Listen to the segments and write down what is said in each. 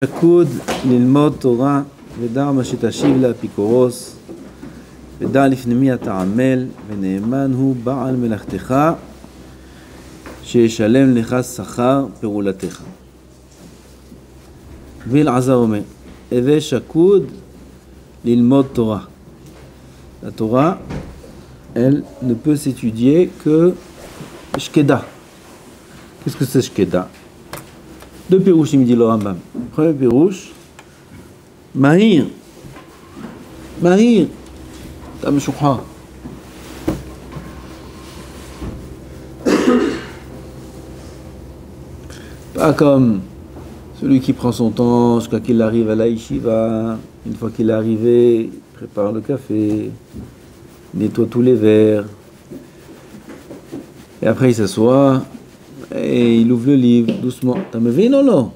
שקוד ללמוד תורה ודע מה שתשיב לאפיקורוס ודע לפני מי אתה עמל ונאמן הוא בעל מלאכתך שישלם לך שכר פעולתך. ואלעזר אומר, הווה שקוד ללמוד תורה. La Torah, elle ne peut s'étudier que Shkeda. Qu'est-ce que c'est Shkeda? Deux pirouches, il me dit le Rambam. Premier pirouche, Mahir. Mahir. Tam Shukha. Pas comme celui qui prend son temps jusqu'à qu'il arrive à la yeshiva. Une fois qu'il est arrivé, il prépare le café, nettoie tous les verres. Et après il s'assoit. Et il ouvre le livre doucement. T'as me vu, non, non.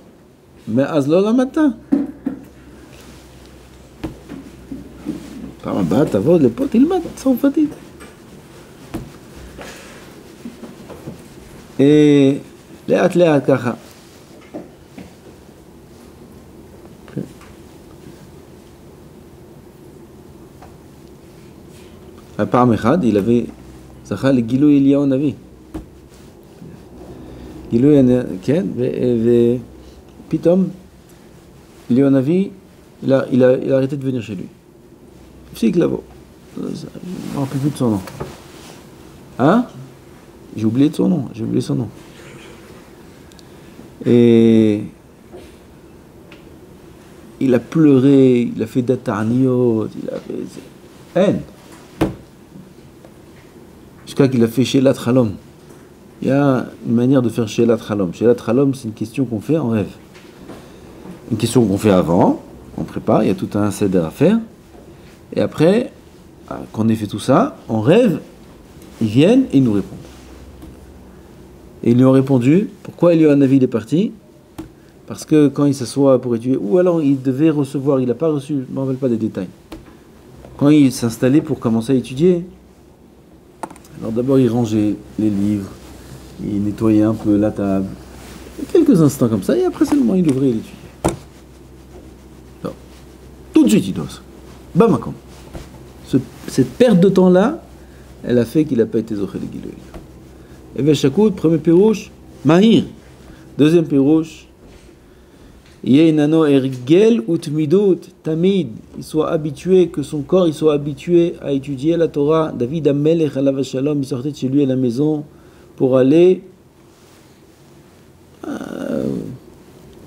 Mais azlo la matin. Par là-bas, t'as vu, les potes, ils matent, sans fatigue. Et léat, kacha. À part Mechad, il avait Zachar le Gilou Eliyahu Navi. כן, ופתאום אליהו הנביא, il a arrêté de venir chez lui. הפסיק לבוא. Je ne me rappelle plus de son nom. Hein? J'ai oublié son nom. Et il a pleuré, il a fait d'atarniot, il a fait haine. Jusqu'à qu'il a fait Shelat Chalom. Il y a une manière de faire Shelat Chalom. Shelat Chalom, c'est une question qu'on fait en rêve. Une question qu'on fait avant, on prépare, il y a tout un seder à faire. Et après, quand on ait fait tout ça, en rêve, ils viennent et ils nous répondent. Et ils lui ont répondu, pourquoi Eliyahu Hanavi est parti? Parce que quand il s'assoit pour étudier, ou alors il devait recevoir, il n'a pas reçu, je ne me rappelle pas des détails. Quand il s'installait pour commencer à étudier, alors d'abord il rangeait les livres, il nettoyait un peu la table, quelques instants comme ça, et après seulement il ouvrait et il étudiait. Alors, tout de suite il dose. Bamakom. Cette perte de temps-là, elle a fait qu'il n'a pas été zoché le Gilou. Et Veshakoud, premier pirouche, Mahir. Deuxième pirouche, Yeinano ergel utmidut tamid. Il soit habitué, que son corps il soit habitué à étudier la Torah. David Amelech alav shalom, il sortait de chez lui à la maison pour aller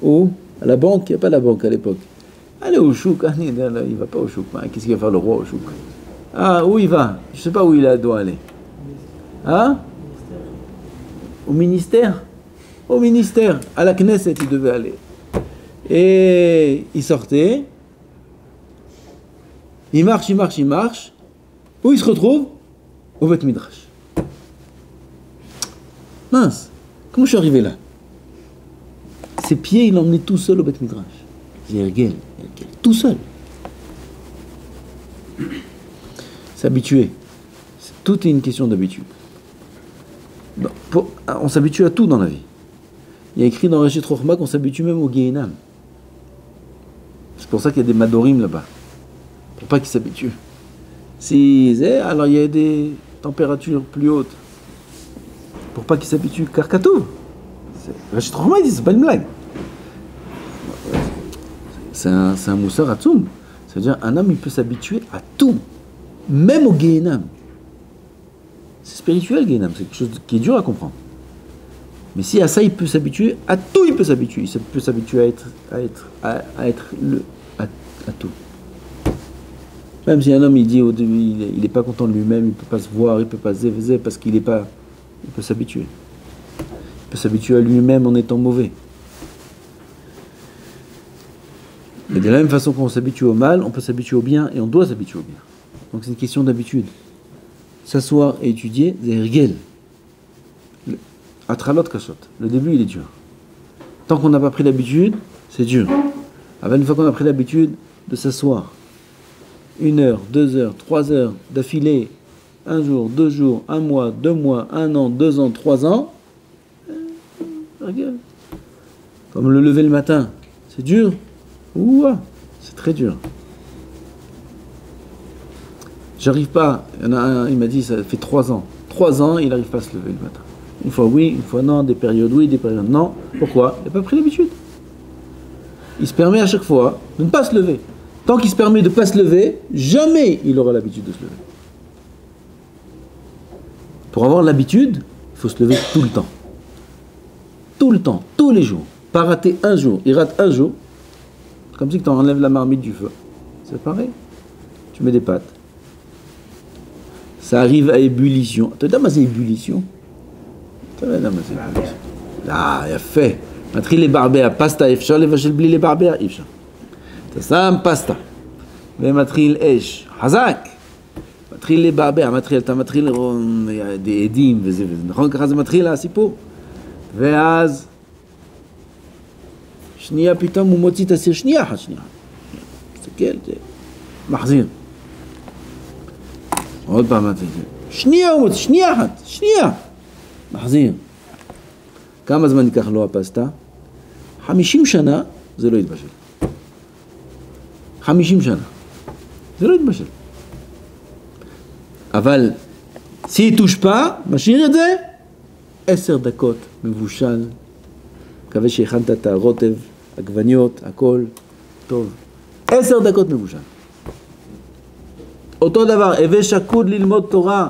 où? À la banque, il n'y a pas la banque à l'époque. Allez au chouk, il ne va pas au chouk. Qu'est-ce qu'il va faire le roi au chouk? Ah, où il va? Je ne sais pas où il doit aller. Hein? Au ministère? Au ministère. À la Knesset, il devait aller. Et il sortait. Il marche. Où il se retrouve? Au Beth Midrash. Mince, comment je suis arrivé là? Ses pieds, il l'emmenait tout seul au Beth Midrash. Ergel, tout seul. S'habituer. Tout est une question d'habitude. On s'habitue à tout dans la vie. Il y a écrit dans Reshit Chochma qu'on s'habitue même au Gehinam. C'est pour ça qu'il y a des madorim là-bas. Pour pas qu'ils s'habituent. Alors il y a des températures plus hautes. Pour pas qu'ils s'habituent. Car Katou. Reshit Chochma dit, c'est pas une blague. C'est un moussar atzoum. C'est-à-dire un homme il peut s'habituer à tout. Même au Gehinam. C'est spirituel, Gehinam. C'est quelque chose qui est dur à comprendre. Mais si à ça il peut s'habituer, à tout il peut s'habituer. Il peut s'habituer à tout. Même si un homme il dit au début il n'est pas content de lui-même, il ne peut pas se voir, il ne peut pas se zévézer parce qu'il n'est pas. Il peut s'habituer. Il peut s'habituer à lui-même en étant mauvais. Et de la même façon qu'on s'habitue au mal, on peut s'habituer au bien et on doit s'habituer au bien. Donc c'est une question d'habitude. S'asseoir et étudier, c'est ergel. Atralot kashot. Le début il est dur. Tant qu'on n'a pas pris l'habitude, c'est dur. Une fois qu'on a pris l'habitude de s'asseoir, 1 heure, 2 heures, 3 heures d'affilée, un jour, 2 jours, 1 mois, 2 mois, 1 an, 2 ans, 3 ans, Comme le lever le matin, c'est dur. Ouah, c'est très dur. J'arrive pas. Il y en a un, il m'a dit, ça fait 3 ans. 3 ans, il n'arrive pas à se lever le matin. Une fois oui, une fois non, des périodes oui, des périodes non. Pourquoi? Il n'a pas pris l'habitude. Il se permet à chaque fois de ne pas se lever. Tant qu'il se permet de ne pas se lever, jamais il aura l'habitude de se lever. Pour avoir l'habitude, il faut se lever tout le temps. Tout le temps, tous les jours. Pas rater un jour. Il rate un jour, comme si tu enlèves la marmite du feu. C'est pareil. Tu mets des pâtes. Ça arrive à ébullition. Tu sais, c'est ébullition. Ah, il a fait. מתחיל לברבר, פסטה אפשר לבשל בלי לברבר? אי אפשר. אתה שם פסטה, ומתחיל אש, חזק. מתחיל לברבר, אתה מתחיל לראות עדים וזה, נכון? ככה זה מתחיל הסיפור. ואז, שנייה פתאום הוא מוציא את הסיר, שנייה אחת. תסתכל, מחזיר. עוד פעם, שנייה הוא מוציא, שנייה. מחזיר. כמה זמן ייקח לו הפסטה? 50 שנה זה לא יתבשל. 50 שנה. זה לא יתבשל. אבל, s'il touche pas, משאיר את זה, 10 דקות מבושל. מקווה שהכנת את הרוטב, עגבניות, הכל טוב. 10 דקות מבושל. אותו דבר, הווה שקוד ללמוד תורה.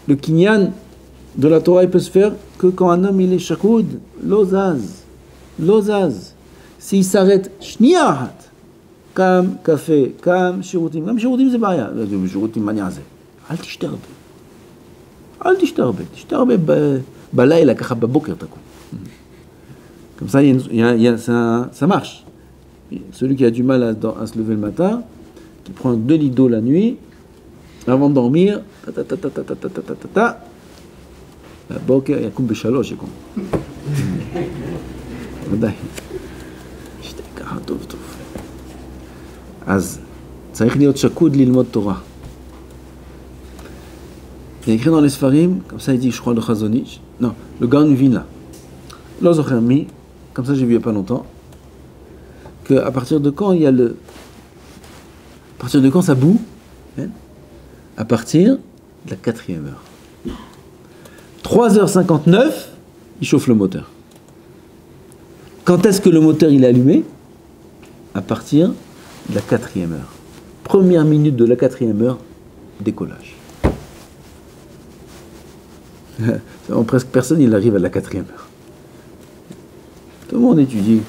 Le kinyan de la Torah, il peut se faire que quand un homme il est shakoud, l'ozaz. S'il s'arrête, shniyahat, comme café, comme shirutim c'est pas rien. Shirutim mania זה. אל תשתרבה. תשתרבה בלילה, ככה בבוקר תקום. Comme ça, ça marche. Celui qui a du mal à se lever le matin, qui prend 2 litres d'eau la nuit, avant de dormir, בבוקר יקום ב3, יקום. ודאי. שתה ככה טוב. אז צריך להיות שקוד ללמוד תורה. Il y a écrit dans les Sfarim, comme ça il dit, je crois, le Chazonich, non, le Gaon Vilna, לא זוכר מי, comme ça j'ai vu il n'y a pas longtemps, qu'à partir de quand il y a le... À partir de quand ça boue, hein, à partir de la 4e heure. 3h59, il chauffe le moteur. Quand est-ce que le moteur il est allumé? À partir de la 4e heure. Première minute de la 4e heure, décollage. Presque personne il arrive à la 4e heure. Tout le monde étudie.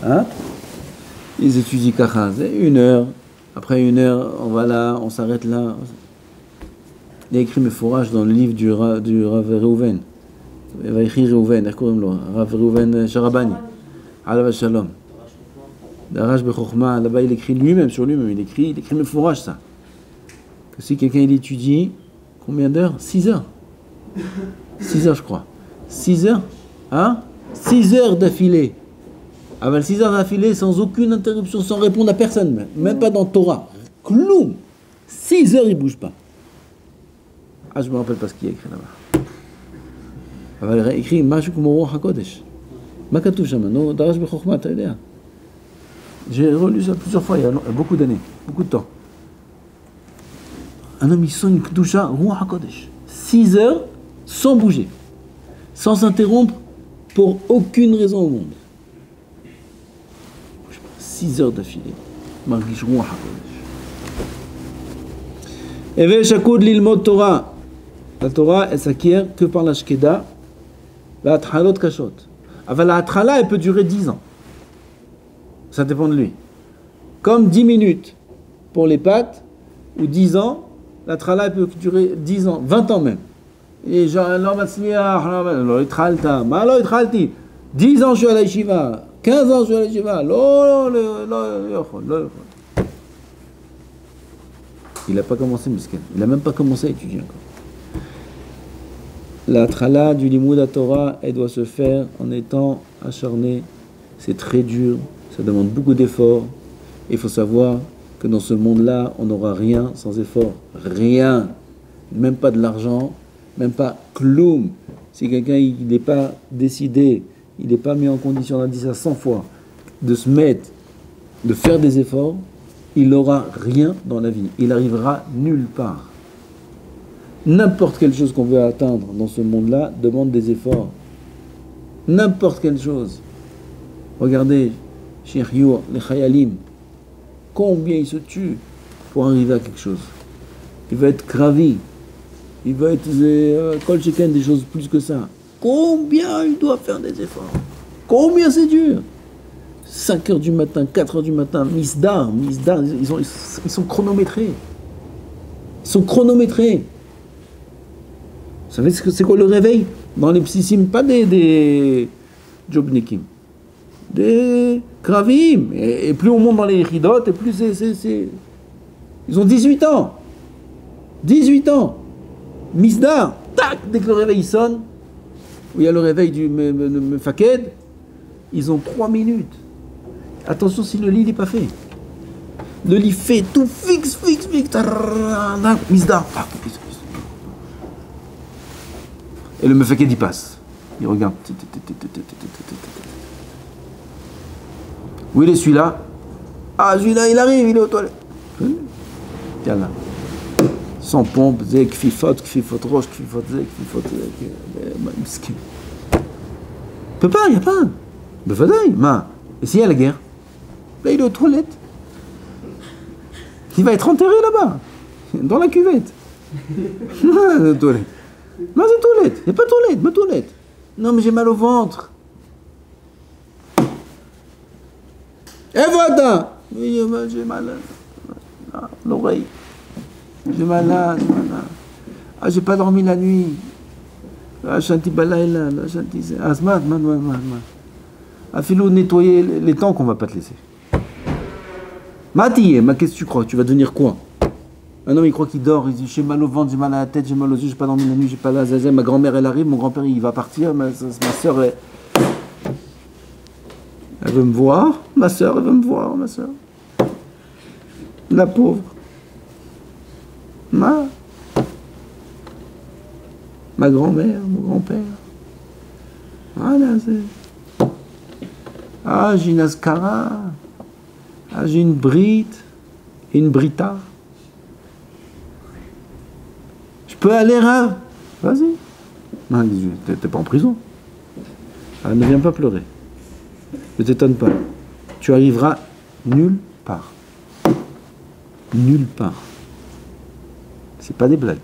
Hein? Ils étudient Kacha, c'est 1 heure. Après 1 heure, on va là, on s'arrête là. Il y a écrit mes fourrages dans le livre du Rav Reuven. Il va écrire Reuven, Rav Reuven Sharabani. Alav Shalom. Darash Bechokhma, là-bas il écrit lui-même, sur lui-même, il écrit mes fourrages, ça. Que si quelqu'un il étudie, combien d'heures? 6 heures. 6 heures, je crois. 6 heures? Hein? 6 heures d'affilée. Ah 6 heures d'affilée sans aucune interruption, sans répondre à personne, même pas dans Torah. Cloum! 6 heures, il bouge pas. Ah, je me rappelle pas ce qu'il y a écrit là-bas. Il y a écrit Mashuk Moro HaKodesh. Makatou Shama, no Darash Bechokhma, t'as idée. J'ai relu ça plusieurs fois, il y a beaucoup d'années, beaucoup de temps. Un homme, il sent une Kedusha, Ruach HaKodesh. 6 heures, sans bouger, sans s'interrompre, pour aucune raison au monde. 6 heures d'affilée. Margish Ruach HaKodesh. Eve Shakoud Lilmod Torah. La Torah, elle s'acquiert que par la Shkeda, la Atchalot Kashot. Avant la Atchala, elle peut durer 10 ans. Ça dépend de lui. Comme 10 minutes pour les pâtes, ou 10 ans, la Atchala, elle peut durer 10 ans, 20 ans même. Et genre, non, non, itchalta, malo itchalti. 10 ans je suis à la yeshiva, 15 ans je suis à la yeshiva, il n'a pas commencé, Misken. Il n'a même pas commencé à étudier encore. La trala du Limoud à Torah, elle doit se faire en étant acharné. C'est très dur, ça demande beaucoup d'efforts. Il faut savoir que dans ce monde-là, on n'aura rien sans effort. Rien. Même pas de l'argent, même pas kloum. Si quelqu'un n'est pas décidé, il n'est pas mis en condition, on a dit ça 100 fois, de se mettre, de faire des efforts, il n'aura rien dans la vie. Il arrivera nulle part. N'importe quelle chose qu'on veut atteindre dans ce monde-là demande des efforts. N'importe quelle chose. Regardez, Cheikh Your, les Khayalim, combien ils se tuent pour arriver à quelque chose. Il va être gravi. Il va être Kol Sheken, des choses plus que ça. Combien il doit faire des efforts. Combien c'est dur. 5 heures du matin, 4 heures du matin, Misdar, ils sont chronométrés. Ils sont chronométrés. Vous savez ce que c'est quoi le réveil? Dans les psissim, pas des jobnikim, des kravim. Et plus on monte dans les ridot, et plus c'est... Ils ont 18 ans. 18 ans. Misdar, tac, dès que le réveil sonne, où il y a le réveil du Mefaked, ils ont 3 minutes. Attention si le lit n'est pas fait. Le lit fait tout fixe. Misdar. Et le Mefaked il passe. Il regarde. Où il est celui-là? Ah, celui-là il arrive, il est aux toilettes. Tiens là. Sans pompe, kfifot roche, kfifot miskin. Peut pas, il n'y a pas. Befadaï, et s'il y a la guerre? Là il est aux toilettes. Il va être enterré là-bas, dans la cuvette. La toilette. Non, c'est toilette. Il n'y a pas de toilette, ma toilette. Non, mais j'ai mal au ventre. Et voilà. Oui, j'ai mal à l'oreille. J'ai mal là. Ah, j'ai pas dormi la nuit. Ah, chanti balaïla, chanti. Ah, smart, man. Ah, Philo, nettoyer les temps qu'on va pas te laisser. Mati, qu'est-ce que tu crois? Tu vas devenir quoi? Un homme il croit qu'il dort, il dit j'ai mal au ventre, j'ai mal à la tête, j'ai mal aux yeux, j'ai pas dormi la nuit, j'ai pas la zazelle, ma grand-mère elle arrive, mon grand-père il va partir, ma soeur elle veut me voir, ma soeur elle veut me voir, ma soeur. La pauvre. Ma grand-mère, mon grand-père. Voilà, c'est... Ah, j'ai une askara, ah, j'ai une brite, une brita. Je peux aller, Rav? Vas-y. Non, t'es pas en prison. Ah, ne viens pas pleurer. Ne t'étonne pas. Tu arriveras nulle part. Nulle part. C'est pas des blagues.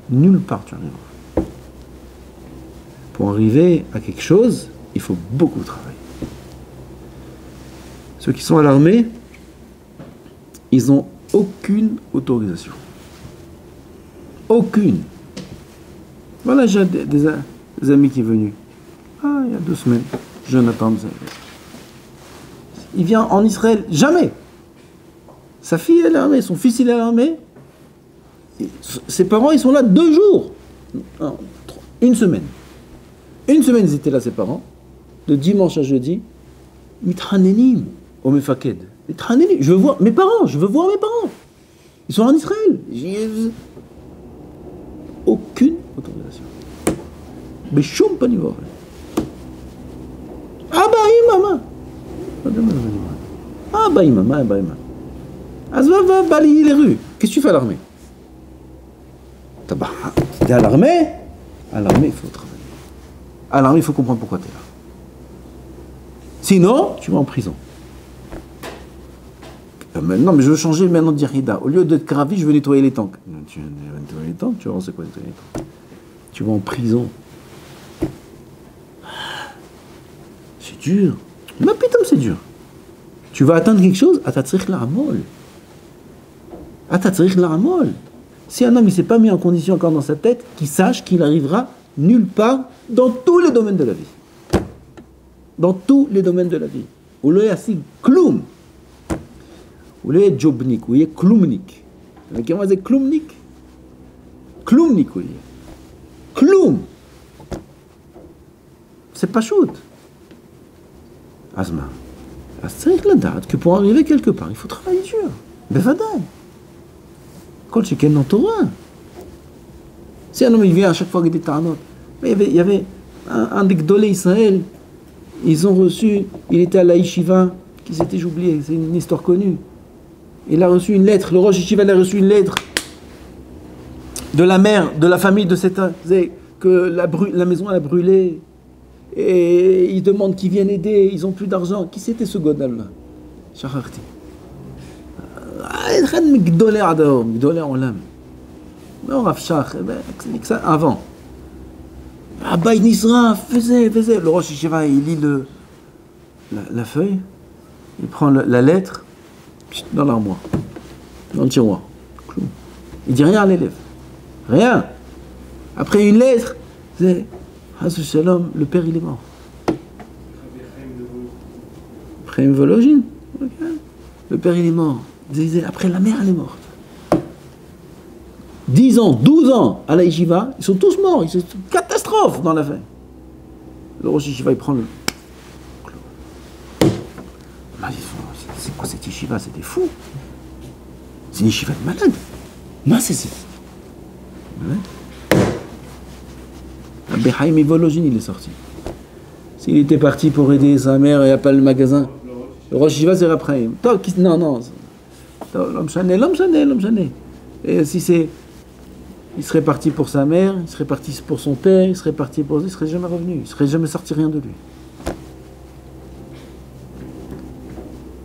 Nulle part tu arriveras. Pour arriver à quelque chose, il faut beaucoup travailler. Ceux qui sont à l'armée, ils n'ont aucune autorisation. Aucune. Voilà, j'ai des amis qui est venu. Ah, il y a 2 semaines. Jonathan. Il vient en Israël. Jamais. Sa fille est à l'armée, son fils il est à l'armée. Ses parents ils sont là 2 jours. 1 semaine. 1 semaine ils étaient là ses parents. De dimanche à jeudi. Mitranenim au Mefaked. Mitranenim. Je veux voir mes parents. Ils sont en Israël. Aucune autorisation. Mais choum pas niveau. Ah bah maman. Ah bah maman. Ah va balayer les rues. Qu'est-ce que tu fais à l'armée? T'es à l'armée? À l'armée il faut travailler. À l'armée il faut comprendre pourquoi t'es là. Sinon tu vas en prison. Non, mais je veux changer maintenant de Yerida. Au lieu d'être gravi, je veux nettoyer les tanks. Tu vas nettoyer les tanks? Tu vas voir c'est quoi nettoyer les tanks? Tu vas en prison. C'est dur. Mais putain, c'est dur. Tu vas atteindre quelque chose, atatzrich la'amol. Atatzrich la'amol. Si un homme ne s'est pas mis en condition encore dans sa tête, qu'il sache qu'il arrivera nulle part dans tous les domaines de la vie. Dans tous les domaines de la vie. Ou le yasig kloum. Ou le jobnik, ou le kloumnik. Comment c'est kloumnik? Kloumnik, oui. Kloum. C'est pas shoot. Asma. C'est la date que pour arriver quelque part, il faut travailler dur. Bevadaï. Kol Sheken dans Torah. Si un homme il vient à chaque fois avec des tarnot. Mais il y avait un des Gdolé Israël. Ils ont reçu, il était à la Yeshiva, Qui c'était, j'ai oublié, c'est une histoire connue. Il a reçu une lettre, le Rosh Yeshiva a reçu une lettre de la mère, de la famille de cet que la maison a brûlé. Et ils demandent qu'ils viennent aider, ils n'ont plus d'argent. Qui c'était ce godal-là? Shacharti. Non, Rav Shach, avant. Abba Nisra, faisait. Le Rosh Yeshiva, il lit la feuille, il prend la lettre dans l'armoire, dans le tiroir. Il dit rien à l'élève. Rien. Après une lettre, c'est Hasu Shalom, le père il est mort. Chaim Vologine. Le père il est mort. Après la mère elle est morte. 10 ans, 12 ans à la Yeshiva, ils sont tous morts. C'est une catastrophe dans la fin. Le Rosh Yeshiva il prend le. C'est quoi cette Yeshiva? C'est des fous. C'est une Yeshiva de malade. Non, c'est ça. Rabbi Chaim Vologine, il est sorti. S'il était parti pour aider sa mère, il n'y a pas le magasin. Le Rosh Yeshiva, c'est Rabbi Chaim. Non. L'homme chané. Et si c'est. Il serait parti pour sa mère, il serait parti pour son père, il serait parti pour. Il serait jamais revenu. Il serait jamais sorti rien de lui.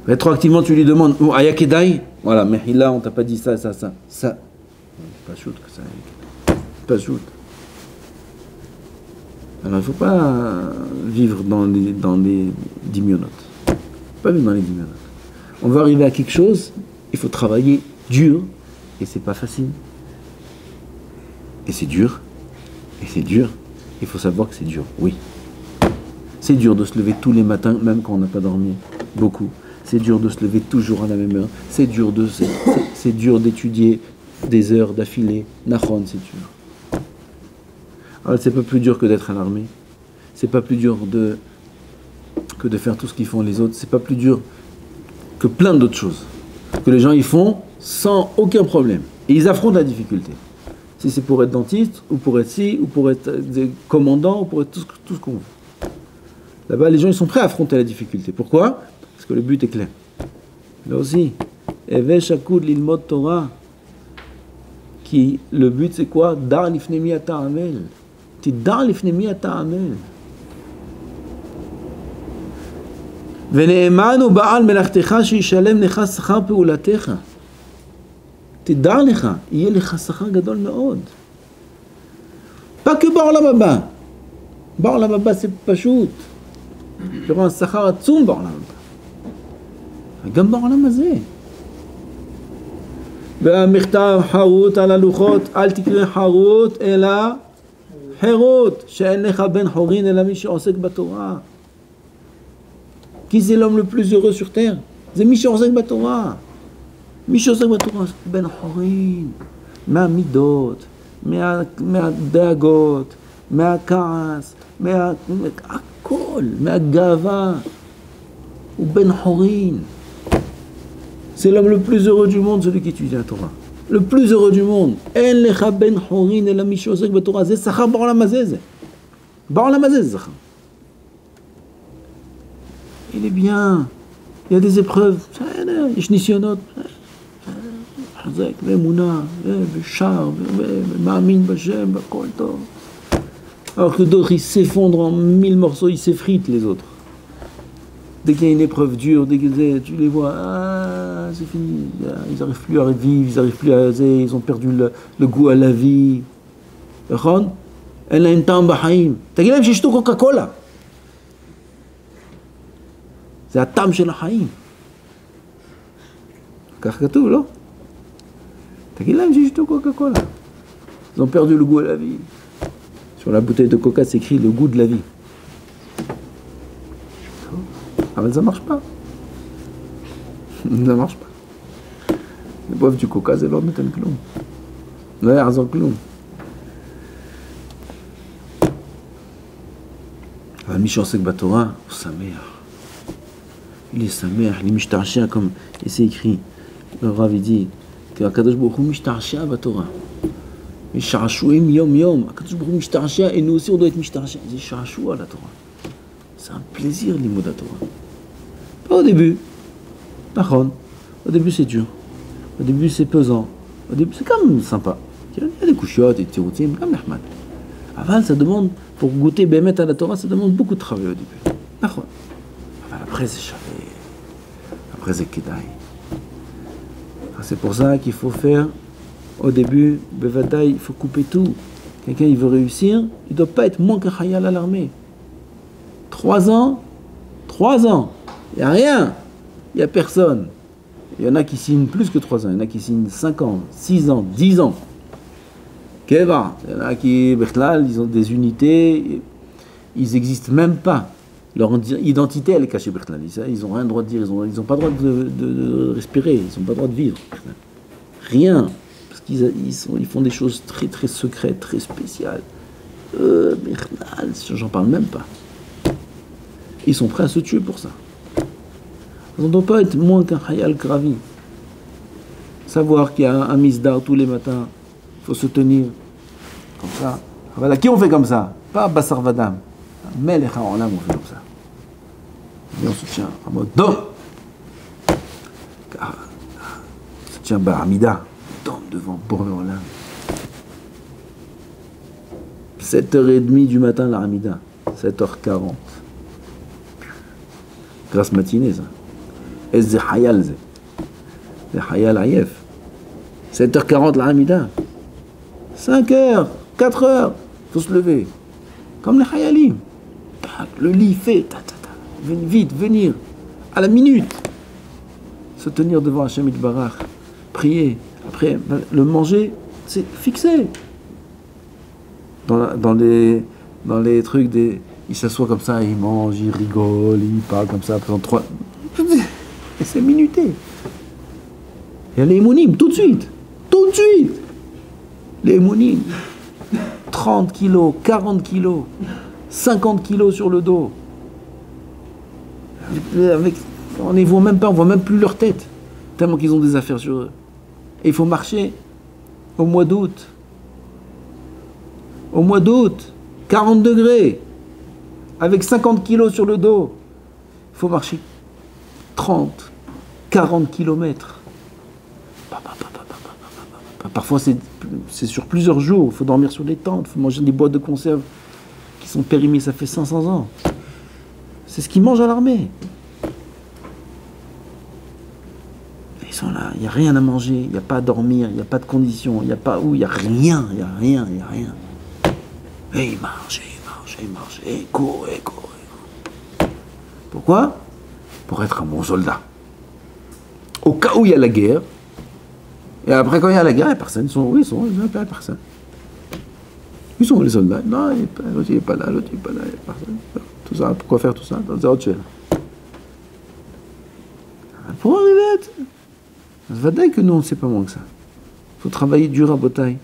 Rétroactivement, tu lui demandes Ayakedai. Voilà, mais là, on t'a pas dit ça. Ça. Pas shoot que ça. Pas shoot. Alors, il ne faut pas vivre dans des dimionotes. Pas vivre dans les dimionotes. On veut arriver à quelque chose, il faut travailler dur, et c'est pas facile. Et c'est dur. Il faut savoir que c'est dur, oui. C'est dur de se lever tous les matins, même quand on n'a pas dormi beaucoup. C'est dur de se lever toujours à la même heure. C'est dur d'étudier des heures d'affilée. Nachon, c'est dur. Alors, c'est pas plus dur que d'être à l'armée. C'est pas plus dur que de faire tout ce qu'ils font les autres. C'est pas plus dur que plein d'autres choses. Que les gens y font sans aucun problème. Et ils affrontent la difficulté. Si c'est pour être dentiste, ou pour être ou pour être commandant, ou pour être tout ce qu'on veut. Là-bas, les gens ils sont prêts à affronter la difficulté. Pourquoi? Parce que le but est clair. Là aussi, Evesh Akud Lilmod Torah, le but c'est quoi? Dar lifnemi ata amel. Tu dar lifnemi ata amel. ונאמן בעל מלאכתך שישלם לך שכר פעולתך. תדע לך, יהיה לך שכר גדול מאוד. pas que בעולם הבא. בעולם הבא c'est פשוט. tu auras un שכר עצום בעולם הבא. גם בעולם הזה. והמכתב חרוט על הלוחות, אל תקרא חרוט אלא חירות, שאין לך בן חורין אלא מי שעוסק בתורה. Qui c'est l'homme le plus heureux sur terre? C'est Mishosek Batorah. Mishosek Batorah, Ben Horin, מהמידות, מהדאגות, מהכעס, הכל, מהגאווה. הוא בן חורין. C'est l'homme le plus heureux du monde, celui qui étudie la Torah. Le plus heureux du monde. אין לך בן חורין אלא מי שעוסק בתורה. זה שכר בעולם הזה זה. בעולם הזה זה שכר. Il est bien. Il y a des épreuves. יש ניסיונות. חזק, ואמונה, ושער, ומאמין בשם, והכל טוב. Alors que d'autres, ils s'effondrent en 1000 morceaux, ils s'effritent les autres. Dès qu'il y a une épreuve dure, dès que tu les vois, c'est fini. Ils n'arrivent plus à vivre, ils n'arrivent plus à... Ils ont perdu le goût à la vie. נכון? אין להם טעם בחיים. תגיד להם שישתו קוקה קולה. זה הטעם של החיים. כך כתוב, לא? תגיד להם שישתו קוקה קולה. Ils ont perdu le goût à la vie. Sur la bouteille de coca, c'est écrit le goût de la vie. Ah mais ça marche pas. Ça marche pas. Ils boivent du coca, c'est leur mettre un clown. Non, ils ont un clown. מי שעוסק בתורה הוא שמח. Il est שמח, il est משתעשע comme et c'est écrit. Le Rav il dit que הקדוש ברוך הוא משתעשע בתורה. משעשועים יום יום. הקדוש ברוך הוא משתעשע et nous aussi on doit être משתעשע. זה שעשוע la Torah. C'est un plaisir לימוד התורה. Pas au début. Au début, c'est dur. Au début, c'est pesant. Au début, c'est quand même sympa. Il y a des couchiottes, des petits routines, comme l'Ahmad. Avant, ça demande, pour goûter Bémet à la Torah, ça demande beaucoup de travail au début. Après, c'est chavé. Après, c'est Kedaï. C'est pour ça qu'il faut faire, au début, Bevadaï, il faut couper tout. Quelqu'un, il veut réussir, il ne doit pas être moins qu'un Khayal à l'armée. 3 ans, il n'y a rien, il n'y a personne. Il y en a qui signent plus que 3 ans, il y en a qui signent 5 ans, 6 ans, 10 ans. Keva, il y en a qui, ils ont des unités, ils n'existent même pas. Leur identité, elle est cachée, ils n'ont rien le droit de dire, ils n'ont pas le droit de respirer, ils n'ont pas le droit de vivre. Rien. Parce qu'ils font des choses très très secrètes, très spéciales. J'en parle même pas. Ils sont prêts à se tuer pour ça. On ne doit pas être moins qu'un Khayal Kravi. Savoir qu'il y a un misdar tous les matins, il faut se tenir comme ça. Voilà, qui on fait comme ça? Pas Bassar Vadam. Melech HaOlam, on fait comme ça. Et on se tient en mode Dom. On se tient Bahamida. Dom devant Boré Olam. 7h30 du matin, la Hamida. 7h40. Grâce matinée, ça. Et c'est Hayal, c'est Hayal Ayef. 7h40, la Hamida. 5h, 4h, il faut se lever. Comme les Hayalim. Le lit fait. Vite, venir. À la minute. Se tenir devant Hachem Itbarach. Prier. Après, le manger, c'est fixé. Dans les trucs des... Il s'assoit comme ça, il mange, il rigole, il parle comme ça pendant 3... Et c'est minuté. Il y a les hémonymes, tout de suite. Tout de suite. Les hémonymes. 30 kilos, 40 kilos, 50 kilos sur le dos. On ne voit même pas, on ne voit même plus leur tête. Tellement qu'ils ont des affaires sur eux. Et il faut marcher au mois d'août. Au mois d'août, 40 degrés, avec 50 kilos sur le dos. Il faut marcher 30, 40 kilomètres. Parfois, c'est sur plusieurs jours. Il faut dormir sur des tentes, il faut manger des boîtes de conserve qui sont périmées, ça fait 500 ans. C'est ce qu'ils mangent à l'armée. Ils sont là, il n'y a rien à manger, il n'y a pas à dormir, il n'y a pas de conditions, il n'y a pas où, il n'y a rien, il n'y a rien, il n'y a rien. Et ils marchent, et courent. Pourquoi? Pour être un bon soldat. Au cas où il y a la guerre, et après quand il y a la guerre, il n'y a personne, ils sont personne. Ils sont les soldats. Non, l'autre il n'est pas là, il n'y a personne. Tout ça, pourquoi faire tout ça? Dans autre chose. Pour arriver à être... Ça va dire que nous, on ne sait pas moins que ça. Il faut travailler dur à bataille.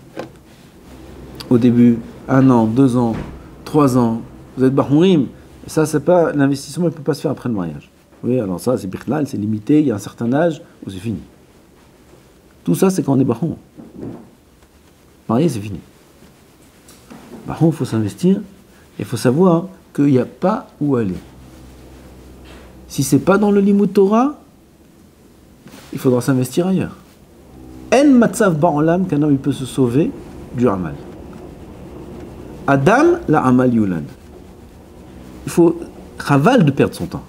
Au début, 1 an, 2 ans, 3 ans. Vous êtes Bahourim. Ça, c'est pas... L'investissement, il ne peut pas se faire après le mariage. Oui, alors ça, c'est Birklal, c'est limité. Il y a un certain âge où c'est fini. Tout ça, c'est quand on est Bahoum. Marié, c'est fini. Bahoum, il faut s'investir. Et il faut savoir qu'il n'y a pas où aller. Si ce n'est pas dans le Limud Torah, il faudra s'investir ailleurs. En matzav ba'olam, qu'un homme il peut se sauver du amal. Adam, la amal yulad. Il faut chaval de perdre son temps.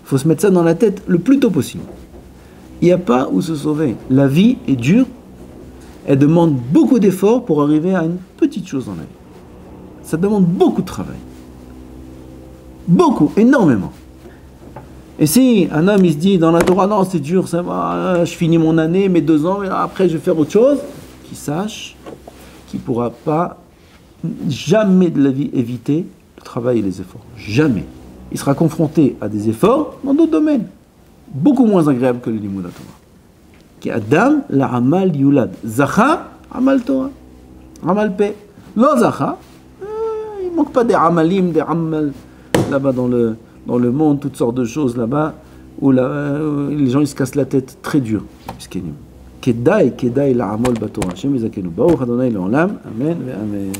Il faut se mettre ça dans la tête le plus tôt possible. Il n'y a pas où se sauver. La vie est dure. Elle demande beaucoup d'efforts pour arriver à une petite chose dans la vie. Ça demande beaucoup de travail. Beaucoup, énormément. Et si un homme il se dit dans la Torah, non c'est dur, ça va, je finis mon année, mes 2 ans, et après je vais faire autre chose, qu'il sache qu'il ne pourra pas jamais de la vie éviter le travail et les efforts. Jamais. Il sera confronté à des efforts dans d'autres domaines, beaucoup moins agréables que le Limud Torah. Qui Adam, la amal yulad. Zacha, amal Torah. Amal pe. Lo zacha, il ne manque pas des amalim, des amal là-bas dans le monde, toutes sortes de choses là-bas, où les gens ils se cassent la tête très dur. Kedai la amol batorah. Hashem yizakenu. Baruch Adonai le'olam. Amen ve amen.